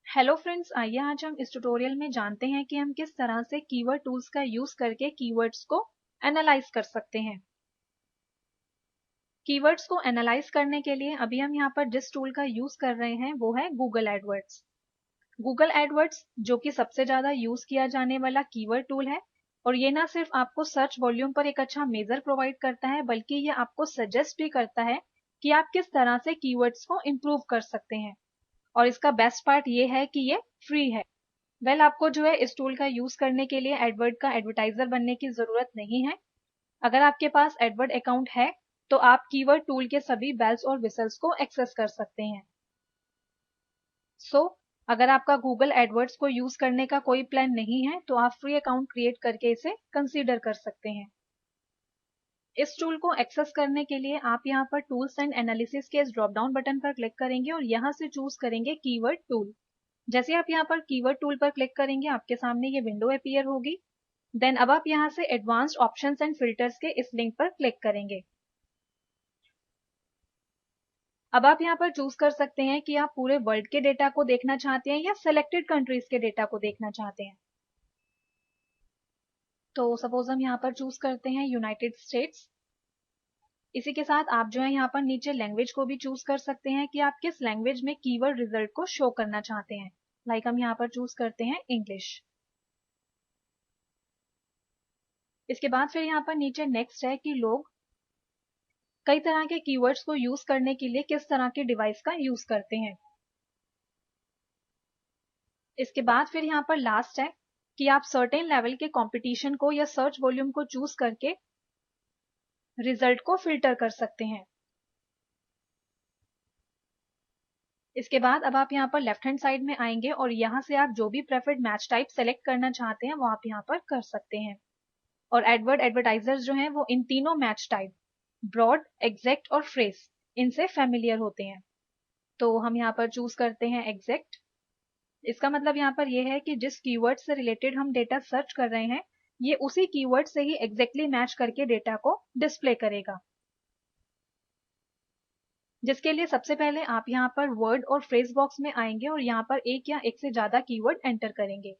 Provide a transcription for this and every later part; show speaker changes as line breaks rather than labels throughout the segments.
Hello friends, आइए आज हम इस ट्यूटोरियल में जानते हैं कि हम किस तरह से कीवर्ड टूल्स का यूज करके कीवर्ड्स को एनालाइज कर सकते हैं। कीवर्ड्स को एनालाइज करने के लिए अभी हम यहाँ पर जिस टूल का यूज कर रहे हैं वो है गूगल एडवर्ड्स। गूगल एडवर्ड्स जो कि सबसे ज्यादा यूज किया जाने वाला कीवर्ड टूल है, और ये ना सिर्फ आपको सर्च वॉल्यूम पर एक अच्छा मेजर प्रोवाइड करता है, बल्कि ये आपको सजेस्ट भी करता है कि आप किस तरह से कीवर्ड्स को इम्प्रूव कर सकते हैं। और इसका बेस्ट पार्ट ये है कि ये फ्री है। आपको जो है इस टूल का यूज करने के लिए एडवर्ड का एडवर्टाइजर बनने की जरूरत नहीं है। अगर आपके पास एडवर्ड अकाउंट है तो आप कीवर्ड टूल के सभी बेल्स और विसल्स को एक्सेस कर सकते हैं। अगर आपका गूगल एडवर्ड्स को यूज करने का कोई प्लान नहीं है तो आप फ्री अकाउंट क्रिएट करके इसे कंसीडर कर सकते हैं। इस टूल को एक्सेस करने के लिए आप यहाँ पर टूल्स एंड एनालिसिस के इस ड्रॉप डाउन बटन पर क्लिक करेंगे और यहाँ से चूज करेंगे कीवर्ड टूल। जैसे आप यहाँ पर कीवर्ड टूल पर क्लिक करेंगे आपके सामने ये विंडो अपीयर होगी। देन अब आप यहाँ से एडवांस्ड ऑप्शंस एंड फिल्टर्स के इस लिंक पर क्लिक करेंगे। अब आप यहाँ पर चूज कर सकते हैं कि आप पूरे वर्ल्ड के डेटा को देखना चाहते हैं या सिलेक्टेड कंट्रीज के डेटा को देखना चाहते हैं। तो सपोज हम यहाँ पर चूज करते हैं यूनाइटेड स्टेट्स। इसी के साथ आप जो है यहाँ पर नीचे लैंग्वेज को भी चूज कर सकते हैं कि आप किस लैंग्वेज में कीवर्ड रिजल्ट को शो करना चाहते हैं। हम यहाँ पर चूज करते हैं इंग्लिश। इसके बाद फिर यहाँ पर नीचे नेक्स्ट है कि लोग कई तरह के कीवर्ड्स को यूज करने के लिए किस तरह के डिवाइस का यूज करते हैं। इसके बाद फिर यहाँ पर लास्ट है कि आप सर्टेन लेवल के कंपटीशन को या सर्च वॉल्यूम को चूज करके रिजल्ट को फिल्टर कर सकते हैं। इसके बाद अब आप यहाँ पर लेफ्ट हैंड साइड में आएंगे और यहाँ से आप जो भी प्रेफर्ड मैच टाइप सेलेक्ट करना चाहते हैं वो आप यहाँ पर कर सकते हैं। और एडवर्टाइजर्स जो हैं वो इन तीनों मैच टाइप ब्रॉड, एग्जैक्ट और फ्रेज इनसे फेमिलियर होते हैं। तो हम यहाँ पर चूज करते हैं एग्जैक्ट। इसका मतलब यहाँ पर यह है कि जिस कीवर्ड से रिलेटेड हम डेटा सर्च कर रहे हैं ये उसी कीवर्ड से ही एग्जैक्टली मैच करके डेटा को डिस्प्ले करेगा। जिसके लिए सबसे पहले आप यहाँ पर वर्ड और फ्रेज बॉक्स में आएंगे और यहाँ पर एक या एक से ज्यादा कीवर्ड एंटर करेंगे।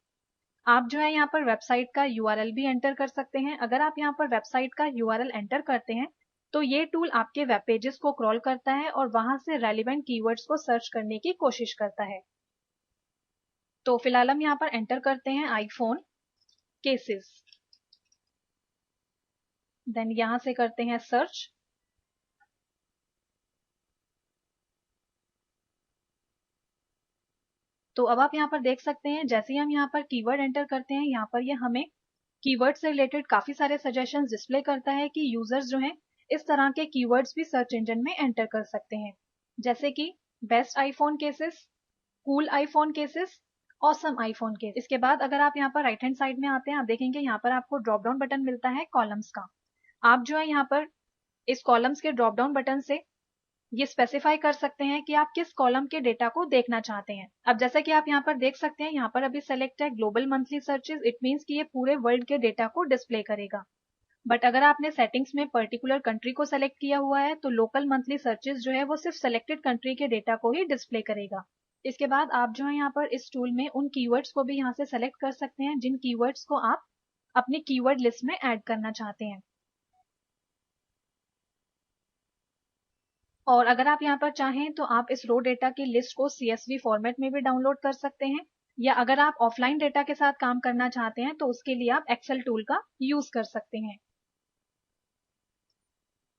आप जो है यहाँ पर वेबसाइट का यूआरएल भी एंटर कर सकते हैं। अगर आप यहाँ पर वेबसाइट का यूआरएल एंटर करते हैं तो ये टूल आपके वेब पेजेस को क्रॉल करता है और वहां से रेलिवेंट कीवर्ड्स को सर्च करने की कोशिश करता है। तो फिलहाल हम यहाँ पर एंटर करते हैं आईफोन केसेस। देन यहाँ से करते हैं सर्च। तो अब आप यहाँ पर देख सकते हैं जैसे ही हम यहाँ पर कीवर्ड एंटर करते हैं यहाँ पर ये हमें कीवर्ड से रिलेटेड काफी सारे सजेशंस डिस्प्ले करता है कि यूजर्स जो हैं इस तरह के कीवर्ड्स भी सर्च इंजन में एंटर कर सकते हैं, जैसे कि best iPhone cases, cool iPhone cases, awesome iPhone case. इसके बाद अगर आप यहाँ पर राइट हैंड साइड में आते हैं आप देखेंगे यहाँ पर आपको ड्रॉप डाउन बटन मिलता है कॉलम्स का। आप जो है यहाँ पर इस कॉलम्स के ड्रॉप डाउन बटन से ये स्पेसिफाई कर सकते हैं कि आप किस कॉलम के डेटा को देखना चाहते हैं। अब जैसा कि आप यहाँ पर देख सकते हैं यहाँ पर अभी सेलेक्ट है global monthly searches. It means कि ये पूरे वर्ल्ड के डेटा को डिस्प्ले करेगा। बट अगर आपने सेटिंग्स में पर्टिकुलर कंट्री को सेलेक्ट किया हुआ है तो लोकल मंथली सर्चेस जो है वो सिर्फ सेलेक्टेड कंट्री के डेटा को ही डिस्प्ले करेगा। इसके बाद आप जो है यहाँ पर इस टूल में उन कीवर्ड्स को भी यहाँ से सेलेक्ट कर सकते हैं जिन कीवर्ड्स को आप अपनी कीवर्ड लिस्ट में ऐड करना चाहते हैं। और अगर आप यहाँ पर चाहें तो आप इस रो डेटा की लिस्ट को CSV फॉर्मेट में भी डाउनलोड कर सकते हैं, या अगर आप ऑफलाइन डेटा के साथ काम करना चाहते हैं तो उसके लिए आप एक्सेल टूल का यूज कर सकते हैं।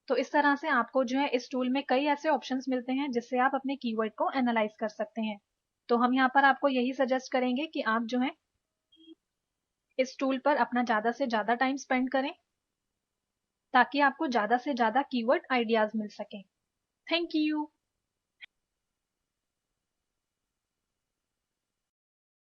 तो इस तरह से आपको जो है इस टूल में कई ऐसे ऑप्शंस मिलते हैं जिससे आप अपने कीवर्ड को एनालाइज कर सकते हैं। तो हम यहाँ पर आपको यही सजेस्ट करेंगे कि आप जो है इस टूल पर अपना ज्यादा से ज्यादा टाइम स्पेंड करें ताकि आपको ज्यादा से ज्यादा कीवर्ड आइडियाज मिल सके। Thank you.